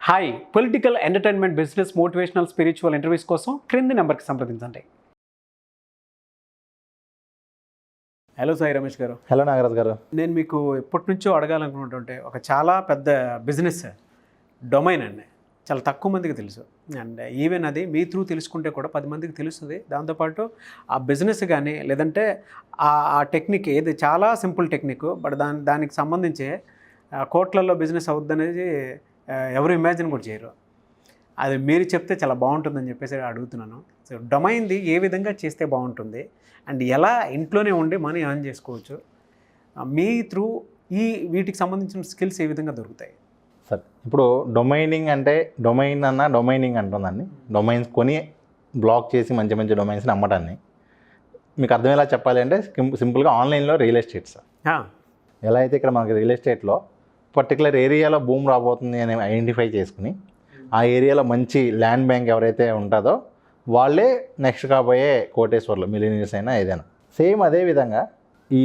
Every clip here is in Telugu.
Hi political entertainment business motivational spiritual interviews కోసం క్రింది నెంబర్కి సంప్రదించండి. హలో సాయి రమేష్ గారు. హలో నాగరాజ్ గారు. నేను మీకు ఎప్పటి నుంచో అడగాలనుకుంటుంటే ఒక చాలా పెద్ద బిజినెస్ డొమైన్ అండి, చాలా తక్కువ మందికి తెలుసు. అండ్ ఈవెన్ అది మీ త్రూ తెలుసుకుంటే కూడా 10 మందికి తెలుస్తుంది. దాంతోపాటు ఆ బిజినెస్ కానీ లేదంటే ఆ టెక్నిక్ ఏది చాలా సింపుల్ టెక్నిక్, బట్ దానికి సంబంధించి కోట్లలో బిజినెస్ అవుద్దనేది ఎవరు ఇమాజిన్ కూడా చేయరు. అది మీరు చెప్తే చాలా బాగుంటుందని చెప్పేసి అడుగుతున్నాను. సో డొమైన్ది ఏ విధంగా చేస్తే బాగుంటుంది అండ్ ఎలా ఇంట్లోనే ఉండి మనీ ఎర్న్ చేసుకోవచ్చు, మీ త్రూ వీటికి సంబంధించిన స్కిల్స్ ఏ విధంగా దొరుకుతాయి? సార్, ఇప్పుడు డొమైనింగ్ అంటే డొమైనింగ్ అంటుందండి. డొమైన్స్ కొని బ్లాక్ చేసి మంచి మంచి డొమైన్స్ని అమ్మటాన్ని మీకు అర్థమయ్యేలా చెప్పాలి అంటే సింపుల్గా ఆన్లైన్లో రియల్ ఎస్టేట్ సార్. ఎలా అయితే ఇక్కడ మనకి రియల్ ఎస్టేట్లో పర్టికులర్ ఏరియాలో భూమి రాబోతుంది అని ఐడెంటిఫై చేసుకుని ఆ ఏరియాలో మంచి ల్యాండ్ బ్యాంక్ ఎవరైతే ఉంటుందో వాళ్ళే నెక్స్ట్ కాబోయే కోటేశ్వర్లు, మిలియనీర్స్ అయినా ఏదైనా. సేమ్ అదేవిధంగా ఈ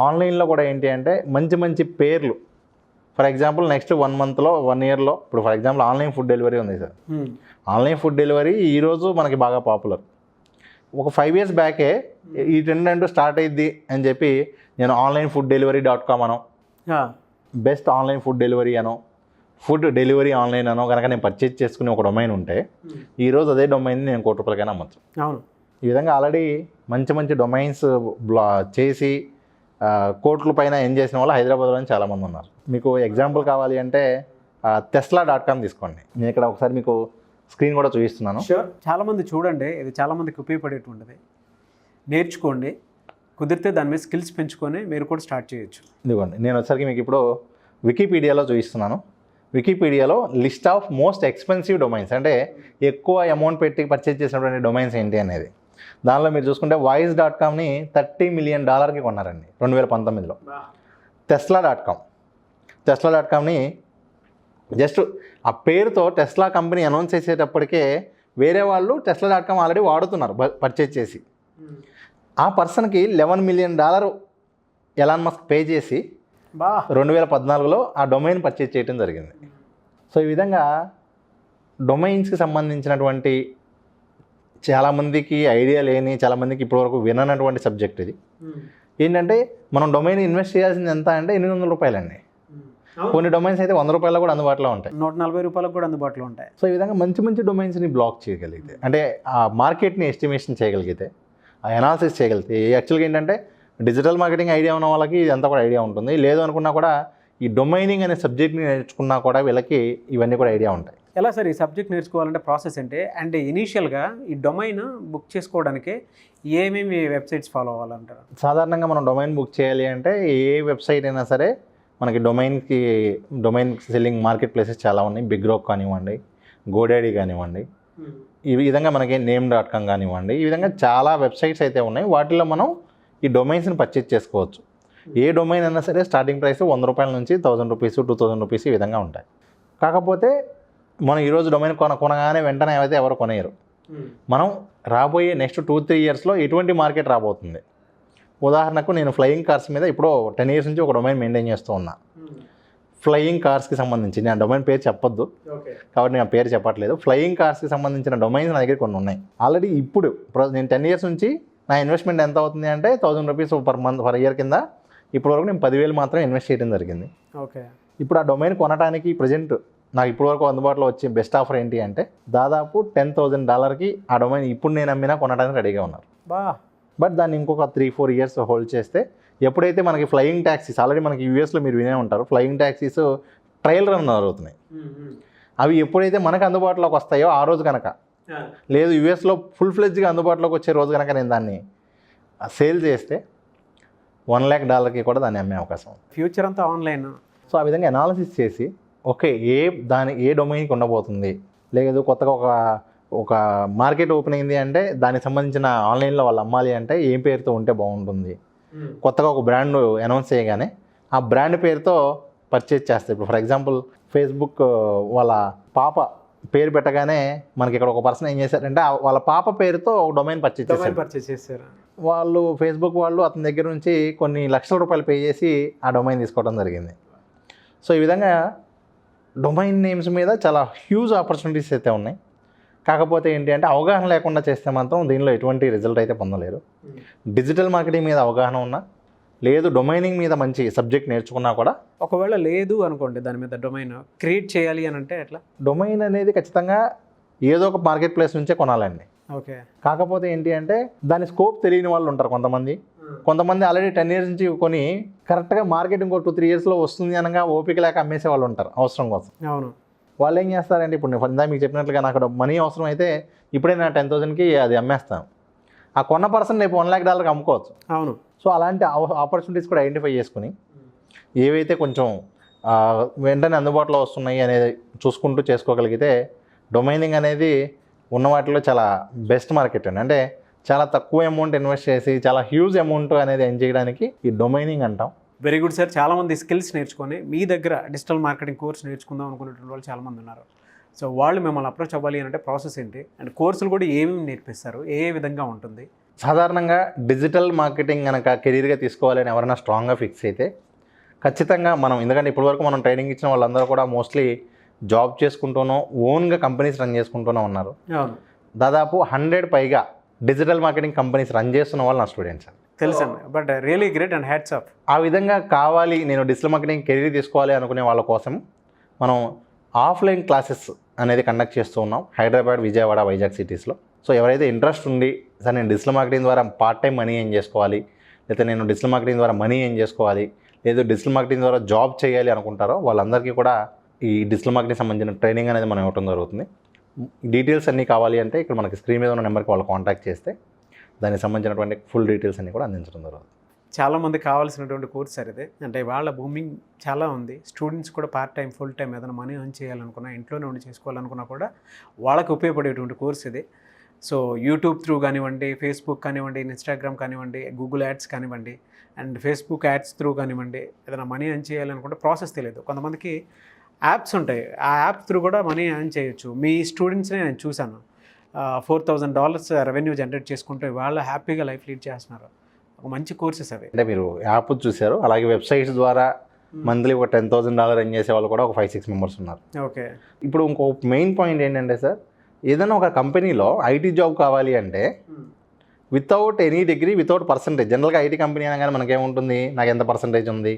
ఆన్లైన్లో కూడా ఏంటి అంటే మంచి మంచి పేర్లు, ఫర్ ఎగ్జాంపుల్ నెక్స్ట్ 1 మంత్లో 1 ఇయర్లో ఇప్పుడు for example online food delivery ఉంది సార్. ఆన్లైన్ ఫుడ్ డెలివరీ ఈరోజు మనకి బాగా పాపులర్. ఒక 5 years బ్యాకే ఈ ట్రెండ్ అంటూ స్టార్ట్ అయ్యిద్ది అని చెప్పి నేను ఆన్లైన్ ఫుడ్ డెలివరీ.com అనో, బెస్ట్ ఆన్లైన్ ఫుడ్ డెలివరీ అనో, ఫుడ్ డెలివరీ ఆన్లైన్ అనో కనుక నేను పర్చేజ్ చేసుకుని ఒక డొమైన్ ఉంటే ఈరోజు అదే డొమైన్ని నేను ₹1 కోట్లకైనా అమ్మచ్చు. అవును. ఈ విధంగా ఆల్రెడీ మంచి మంచి డొమైన్స్ చేసి కోట్ల పైన ఏం చేసిన వాళ్ళు హైదరాబాద్లో చాలామంది ఉన్నారు. మీకు ఎగ్జాంపుల్ కావాలి అంటే tesla.com తీసుకోండి. నేను ఇక్కడ ఒకసారి మీకు స్క్రీన్ కూడా చూపిస్తున్నాను. చాలామంది చూడండి, ఇది చాలామందికి ఉపయోగపడేటువంటిది. నేర్చుకోండి, కుదిరితే దాని మీద స్కిల్స్ పెంచుకొని మీరు కూడా స్టార్ట్ చేయొచ్చు. ఇదిగోండి, నేను వచ్చరికి మీకు ఇప్పుడు వికీపీడియాలో చూపిస్తున్నాను. వికీపీడియాలో list of most expensive domains, అంటే ఎక్కువ అమౌంట్ పెట్టి పర్చేజ్ చేసినటువంటి డొమైన్స్ ఏంటి అనేది. దానిలో మీరు చూసుకుంటే వాయిస్.comని $30 million కొన్నారండి 2019లో. టెస్లా.comని జస్ట్ ఆ పేరుతో టెస్లా కంపెనీ అనౌన్స్ చేసేటప్పటికే వేరే వాళ్ళు టెస్లా.com ఆల్రెడీ వాడుతున్నారు పర్చేజ్ చేసి. ఆ పర్సన్కి $11 million ఎలాన్ మస్క్ పే చేసి 2014లో ఆ డొమైన్ పర్చేజ్ చేయడం జరిగింది. సో ఈ విధంగా డొమైన్స్కి సంబంధించినటువంటి చాలామందికి ఐడియా లేని, చాలామందికి ఇప్పటివరకు విననటువంటి సబ్జెక్ట్ ఇది. ఏంటంటే మనం డొమైన్ ఇన్వెస్ట్ చేయాల్సింది ఎంత అంటే $800 అండి. కొన్ని డొమైన్స్ అయితే ₹100 కూడా అందుబాటులో ఉంటాయి, ₹140 కూడా అందుబాటులో ఉంటాయి. సో ఈ విధంగా మంచి మంచి డొమైన్స్ని బ్లాక్ చేయగలిగితే, అంటే ఆ మార్కెట్ని ఎస్టిమేషన్ చేయగలిగితే, ఆ అనాలిసిస్ చేయగలిగితే, యాక్చువల్గా ఏంటంటే డిజిటల్ మార్కెటింగ్ ఐడియా ఉన్న వాళ్ళకి ఇదంతా కూడా ఐడియా ఉంటుంది. లేదు అనుకున్నా కూడా ఈ డొమైనింగ్ అనే సబ్జెక్ట్ని నేర్చుకున్నా కూడా వీళ్ళకి ఇవన్నీ కూడా ఐడియా ఉంటాయి. ఎలా సార్ ఈ సబ్జెక్ట్ నేర్చుకోవాలంటే ప్రాసెస్ అంటే ఇనీషియల్గా ఈ డొమైన్ బుక్ చేసుకోవడానికి ఏమేమి వెబ్సైట్స్ ఫాలో అవ్వాలంటారు? సాధారణంగా మనం డొమైన్ బుక్ చేయాలి అంటే ఏ వెబ్సైట్ అయినా సరే మనకి డొమైన్ సెల్లింగ్ మార్కెట్ ప్లేసెస్ చాలా ఉన్నాయి. బిగ్రోక్ కానివ్వండి, గోడాడీ కానివ్వండి, ఈ విధంగా మనకి నేమ్.com కానివ్వండి, ఈ విధంగా చాలా వెబ్సైట్స్ అయితే ఉన్నాయి. వాటిలో మనం ఈ డొమైన్స్ని పర్చేజ్ చేసుకోవచ్చు. ఏ డొమైన్ అయినా సరే స్టార్టింగ్ ప్రైస్ ₹100 నుంచి ₹1000, ₹2000 ఈ విధంగా ఉంటాయి. కాకపోతే మనం ఈరోజు డొమైన్ కొనగానే వెంటనే అయితే ఎవరు కొనేయరు. మనం రాబోయే నెక్స్ట్ 2-3 ఇయర్స్లో ఎటువంటి మార్కెట్ రాబోతుంది. ఉదాహరణకు నేను ఫ్లయింగ్ కార్స్ మీద ఇప్పుడు 10 years నుంచి ఒక డొమైన్ మెయింటైన్ చేస్తూ ఉన్నా. ఫ్లయింగ్ కార్స్కి సంబంధించి నేను డొమైన్ పేరు చెప్పొద్దు కాబట్టి నేను పేరు చెప్పట్లేదు. ఫ్లయింగ్ కార్స్కి సంబంధించిన డొమైన్స్ నా దగ్గర కొన్ని ఉన్నాయి. ఆల్రెడీ ఇప్పుడు నేను 10 years నుంచి నా ఇన్వెస్ట్మెంట్ ఎంత అవుతుంది అంటే ₹1000 పర్ ఇయర్ కింద ఇప్పటివరకు నేను 10,000 మాత్రం ఇన్వెస్ట్ చేయడం జరిగింది. ఓకే. ఇప్పుడు ఆ డొమైన్ కొనడానికి ప్రజెంట్ నాకు ఇప్పటివరకు అందుబాటులో వచ్చే బెస్ట్ ఆఫర్ ఏంటి అంటే దాదాపు $10,000కి ఆ డొమైన్ ఇప్పుడు నేను అమ్మినా కొనడానికి రెడీగా ఉన్నారు. బట్ దాన్ని ఇంకొక 3-4 years హోల్డ్ చేస్తే ఎప్పుడైతే మనకి ఫ్లయింగ్ ట్యాక్సీస్ ఆల్రెడీ మనకి యూఎస్లో మీరు వినే ఉంటారు, ఫ్లయింగ్ ట్యాక్సీస్ ట్రయల్ రన్ జరుగుతున్నాయి. అవి ఎప్పుడైతే మనకు అందుబాటులోకి వస్తాయో ఆ రోజు కనుక, లేదు యూఎస్లో ఫుల్ ఫ్లెడ్జ్గా అందుబాటులోకి వచ్చే రోజు కనుక నేను దాన్ని సేల్ చేస్తే $1 lakh కూడా దాన్ని అమ్మే అవకాశం ఉంది. ఫ్యూచర్ అంతా ఆన్లైన్. సో ఆ విధంగా అనాలిసిస్ చేసి ఓకే ఏ డొమైన్కి ఉండబోతుంది, లేదు కొత్తగా ఒక మార్కెట్ ఓపెన్ అయింది అంటే దానికి సంబంధించిన ఆన్లైన్లో వాళ్ళు అమ్మాలి అంటే ఏం పేరుతో ఉంటే బాగుంటుంది, కొత్తగా ఒక బ్రాండ్ అనౌన్స్ చేయగానే ఆ బ్రాండ్ పేరుతో పర్చేజ్ చేస్తాయి. ఇప్పుడు ఫర్ ఎగ్జాంపుల్ ఫేస్బుక్ వాళ్ళ పాప పేరు పెట్టగానే మనకి ఇక్కడ ఒక పర్సన్ ఏం చేశారంటే వాళ్ళ పాప పేరుతో ఒక డొమైన్ పర్చేజ్ చేశారు. వాళ్ళు ఫేస్బుక్ వాళ్ళు అతని దగ్గర నుంచి కొన్ని లక్షల రూపాయలు పే చేసి ఆ డొమైన్ తీసుకోవడం జరిగింది. సో ఈ విధంగా డొమైన్ నేమ్స్ మీద చాలా హ్యూజ్ ఆపర్చునిటీస్ అయితే ఉన్నాయి. కాకపోతే ఏంటి అంటే అవగాహన లేకుండా చేస్తే మాత్రం దీనిలో ఎటువంటి రిజల్ట్ అయితే పొందలేరు. డిజిటల్ మార్కెటింగ్ మీద అవగాహన ఉన్నా, లేదు డొమైనింగ్ మీద మంచి సబ్జెక్ట్ నేర్చుకున్నా కూడా, ఒకవేళ లేదు అనుకోండి దాని మీద డొమైన్ క్రియేట్ చేయాలి అని అంటే ఎట్లా? డొమైన్ అనేది ఖచ్చితంగా ఏదో ఒక మార్కెట్ ప్లేస్ నుంచే కొనాలండి. ఓకే. కాకపోతే ఏంటి అంటే దాని స్కోప్ తెలియని వాళ్ళు ఉంటారు కొంతమంది ఆల్రెడీ 10 years నుంచి కొని కరెక్ట్గా మార్కెట్ ఇంకో 2-3 yearsలో వస్తుంది అనగా ఓపిక లేక అమ్మేసే వాళ్ళు ఉంటారు అవసరం కోసం. అవును. వాళ్ళు ఏం చేస్తారంటే, ఇప్పుడు నేను ఇందాక మీకు చెప్పినట్లుగా నాకు మనీ అవసరం అయితే ఇప్పుడే నా 10,000కి అది అమ్మేస్తాను. ఆ కొన్న పర్సన్ రేపు $1 lakh అమ్ముకోవచ్చు. అవును. సో అలాంటి ఆపర్చునిటీస్ కూడా ఐడెంటిఫై చేసుకుని ఏవైతే కొంచెం వెంటనే అందుబాటులో వస్తున్నాయి అనేది చూసుకుంటూ చేసుకోగలిగితే డొమైనింగ్ అనేది ఉన్న వాటిలో చాలా బెస్ట్ మార్కెట్ అండి. అంటే చాలా తక్కువ అమౌంట్ ఇన్వెస్ట్ చేసి చాలా హ్యూజ్ అమౌంట్ అనేది ఎర్న్ చేయడానికి ఈ డొమైనింగ్ అంటాం. Very good sir. చాలామంది స్కిల్స్ నేర్చుకొని మీ దగ్గర డిజిటల్ మార్కెటింగ్ కోర్స్ నేర్చుకుందాం అనుకునేటువంటి వాళ్ళు చాలామంది ఉన్నారు. సో వాళ్ళు మిమ్మల్ని అప్రోచ్ అవ్వాలి అంటే ప్రాసెస్ ఏంటి, అండ్ కోర్సులు కూడా ఏమేమి నేర్పిస్తారు, ఏ విధంగా ఉంటుంది? సాధారణంగా డిజిటల్ మార్కెటింగ్ కనుక కెరీర్గా తీసుకోవాలని ఎవరైనా స్ట్రాంగ్గా ఫిక్స్ అయితే ఖచ్చితంగా మనం, ఎందుకంటే ఇప్పటివరకు మనం ట్రైనింగ్ ఇచ్చిన వాళ్ళందరూ కూడా మోస్ట్లీ జాబ్ చేసుకుంటూనో ఓన్గా కంపెనీస్ రన్ చేసుకుంటూనే ఉన్నారు. దాదాపు 100 పైగా డిజిటల్ మార్కెటింగ్ కంపెనీస్ రన్ చేస్తున్న వాళ్ళు నా స్టూడెంట్స్ అండి. తెలుసండి. But really great and hats off. ఆ విధంగా కావాలి, నేను డిజిటల్ మార్కెటింగ్ కెరీర్ తీసుకోవాలి అనుకునే వాళ్ళ కోసం మనం ఆఫ్లైన్ క్లాసెస్ అనేది కండక్ట్ చేస్తూ ఉన్నాం హైదరాబాద్, విజయవాడ, వైజాగ్ సిటీస్లో. సో ఎవరైతే ఇంట్రెస్ట్ ఉండి సార్ నేను డిజిటల్ మార్కెటింగ్ ద్వారా పార్ట్ టైం మనీ ఏం చేసుకోవాలి, లేకపోతే నేను డిజిటల్ మార్కెటింగ్ ద్వారా మనీ ఏం చేసుకోవాలి, లేదు డిజిటల్ మార్కెటింగ్ ద్వారా జాబ్ చేయాలి అనుకుంటారో వాళ్ళందరికీ కూడా ఈ డిజిటల్ మార్కెటింగ్ సంబంధించిన ట్రైనింగ్ అనేది మనం ఇవ్వడం జరుగుతుంది. డీటెయిల్స్ అన్నీ కావాలి అంటే ఇక్కడ మనకి స్క్రీన్ మీద ఉన్న నెంబర్కి వాళ్ళు కాంటాక్ట్ చేస్తే దానికి సంబంధించినటువంటి ఫుల్ డీటెయిల్స్ అన్నీ కూడా అందించడం జరుగుతుంది. చాలామంది కావాల్సినటువంటి కోర్స్ సార్ ఇది. అంటే వాళ్ళ బూమింగ్ చాలా ఉంది. స్టూడెంట్స్ కూడా పార్ట్ టైం, ఫుల్ టైం ఏదైనా మనీ ఎర్న్ చేయాలనుకున్నా, ఇంట్లోనే ఉండి చేసుకోవాలనుకున్నా కూడా వాళ్ళకి ఉపయోగపడేటువంటి కోర్స్ ఇది. సో యూట్యూబ్ త్రూ కానివ్వండి, ఫేస్బుక్ కానివ్వండి, ఇన్స్టాగ్రామ్ కానివ్వండి, గూగుల్ యాడ్స్ కానివ్వండి, అండ్ ఫేస్బుక్ యాడ్స్ త్రూ కానివ్వండి, ఏదైనా మనీ ఎర్న్ చేయాలనుకుంటే ప్రాసెస్ తెలియదు. కొంతమందికి యాప్స్ ఉంటాయి, ఆ యాప్ త్రూ కూడా మనీ ఎర్న్ చేయొచ్చు. మీ స్టూడెంట్స్ని నేను చూశాను, $4,000 రెవెన్యూ జనరేట్ చేసుకుంటే వాళ్ళు హ్యాపీగా లైఫ్ లీడ్ చేస్తున్నారు. ఒక మంచి కోర్సెస్ అవి. అంటే మీరు యాప్ చూశారు, అలాగే వెబ్సైట్స్ ద్వారా మంత్లీ ఒక $10,000 ఎర్న్ చేసే వాళ్ళు కూడా ఒక 5-6 మెంబర్స్ ఉన్నారు. ఓకే. ఇప్పుడు ఇంకో మెయిన్ పాయింట్ ఏంటంటే సార్, ఏదైనా ఒక కంపెనీలో ఐటీ జాబ్ కావాలి అంటే without any degree, without percentage. జనరల్గా ఐటీ కంపెనీ అనగానే మనకేముంటుంది, నాకు ఎంత పర్సంటేజ్ ఉంది,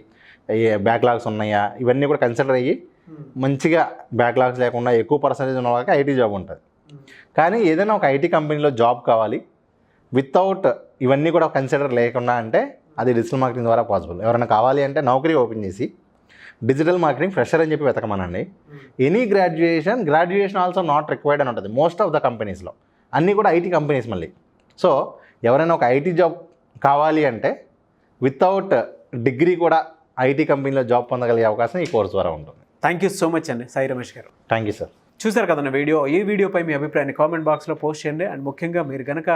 బ్యాక్లాగ్స్ ఉన్నాయా, ఇవన్నీ కూడా కన్సిడర్ అయ్యి మంచిగా బ్యాక్లాగ్స్ లేకుండా ఎక్కువ పర్సంటేజ్ ఉన్న వాళ్ళకి ఐటీ జాబ్ ఉంటుంది. కానీ ఏదైనా ఒక ఐటీ కంపెనీలో జాబ్ కావాలి వితౌట్ ఇవన్నీ కూడా కన్సిడర్ లేకుండా అంటే అది డిజిటల్ మార్కెటింగ్ ద్వారా పాసిబుల్. ఎవరైనా కావాలి అంటే నౌకరీ ఓపెన్ చేసి డిజిటల్ మార్కెటింగ్ ఫ్రెషర్ అని చెప్పి వెతకమనండి. Any graduation also not required అని ఉంటుంది మోస్ట్ ఆఫ్ ద కంపెనీస్లో. అన్నీ కూడా ఐటీ కంపెనీస్ మళ్ళీ. సో ఎవరైనా ఒక ఐటీ జాబ్ కావాలి అంటే వితౌట్ డిగ్రీ కూడా ఐటీ కంపెనీలో జాబ్ పొందగలిగే అవకాశం ఈ కోర్స్ ద్వారా ఉంటుంది. థ్యాంక్ యూ సో మచ్ అండి సాయి రమేష్ గారు. Thank you sir. చూసారు కదన్న వీడియో. ఈ వీడియోపై మీ అభిప్రాయాన్ని కామెంట్ బాక్స్లో పోస్ట్ చేయండి. అండ్ ముఖ్యంగా మీరు కనుక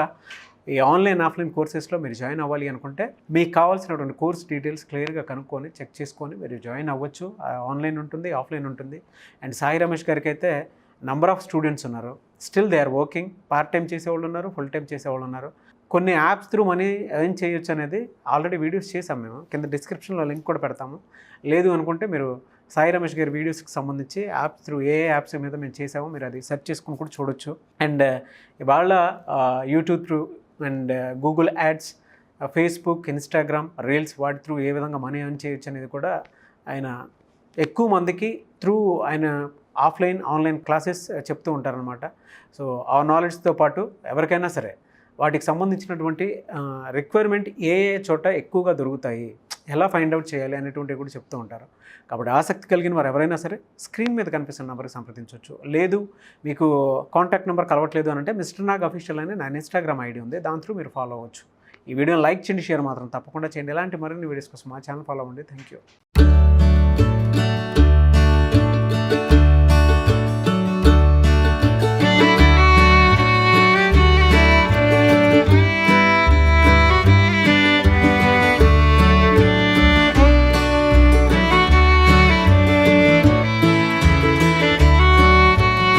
ఈ ఆన్లైన్, ఆఫ్లైన్ కోర్సెస్లో మీరు జాయిన్ అవ్వాలి అనుకుంటే మీకు కావాల్సినటువంటి కోర్స్ డీటెయిల్స్ క్లియర్గా కనుక్కొని చెక్ చేసుకొని మీరు జాయిన్ అవ్వచ్చు. ఆన్లైన్ ఉంటుంది, ఆఫ్లైన్ ఉంటుంది. అండ్ సాయి రమేష్ గారికి అయితే నెంబర్ ఆఫ్ స్టూడెంట్స్ ఉన్నారు. Still they are working. Part time చేసేవాళ్ళు ఉన్నారు, ఫుల్ టైం చేసేవాళ్ళు ఉన్నారు. కొన్ని యాప్స్ త్రూ మనీ ఎర్న్ చేయొచ్చు అనేది ఆల్రెడీ వీడియోస్ చేసాం మేము. కింద డిస్క్రిప్షన్లో లింక్ కూడా పెడతాము. లేదు అనుకుంటే మీరు సాయి రమేష్ గారి వీడియోస్కి సంబంధించి యాప్స్ త్రూ ఏ యాప్స్ మీద మేము చేసామో మీరు అది సెర్చ్ చేసుకుని కూడా చూడొచ్చు. అండ్ ఇవాళ YouTube through and Google ads, Facebook, Instagram, reels వాటి త్రూ ఏ విధంగా మనీ ఎర్న్ చేయొచ్చు అనేది కూడా ఆయన ఎక్కువ మందికి త్రూ ఆయన ఆఫ్లైన్, ఆన్లైన్ క్లాసెస్ చెప్తూ ఉంటారనమాట. సో ఆ నాలెడ్జ్తో పాటు ఎవరికైనా సరే వాటికి సంబంధించినటువంటి రిక్వైర్మెంట్ ఏ చోట ఎక్కువగా దొరుకుతాయి, ఎలా ఫైండ్ అవుట్ చేయాలి అనేటువంటివి కూడా చెప్తూ ఉంటారు. కాబట్టి ఆసక్తి కలిగిన వారు ఎవరైనా సరే స్క్రీన్ మీద కనిపిస్తున్న నెంబర్కి సంప్రదించవచ్చు. లేదు మీకు కాంటాక్ట్ నెంబర్ కలవట్లేదు అని అంటే మిస్టర్ నాగ్ అఫీషియల్ అని నా ఇన్స్టాగ్రామ్ ఐడి ఉంది, దాని త్రూ మీరు ఫాలో అవ్వచ్చు. ఈ వీడియోని లైక్ చేయండి, షేర్ మాత్రం తప్పకుండా చేయండి. ఇలాంటి మరిన్ని వీడియోస్ కోసం మా ఛానల్ ఫాలో అవ్వండి. Thank you.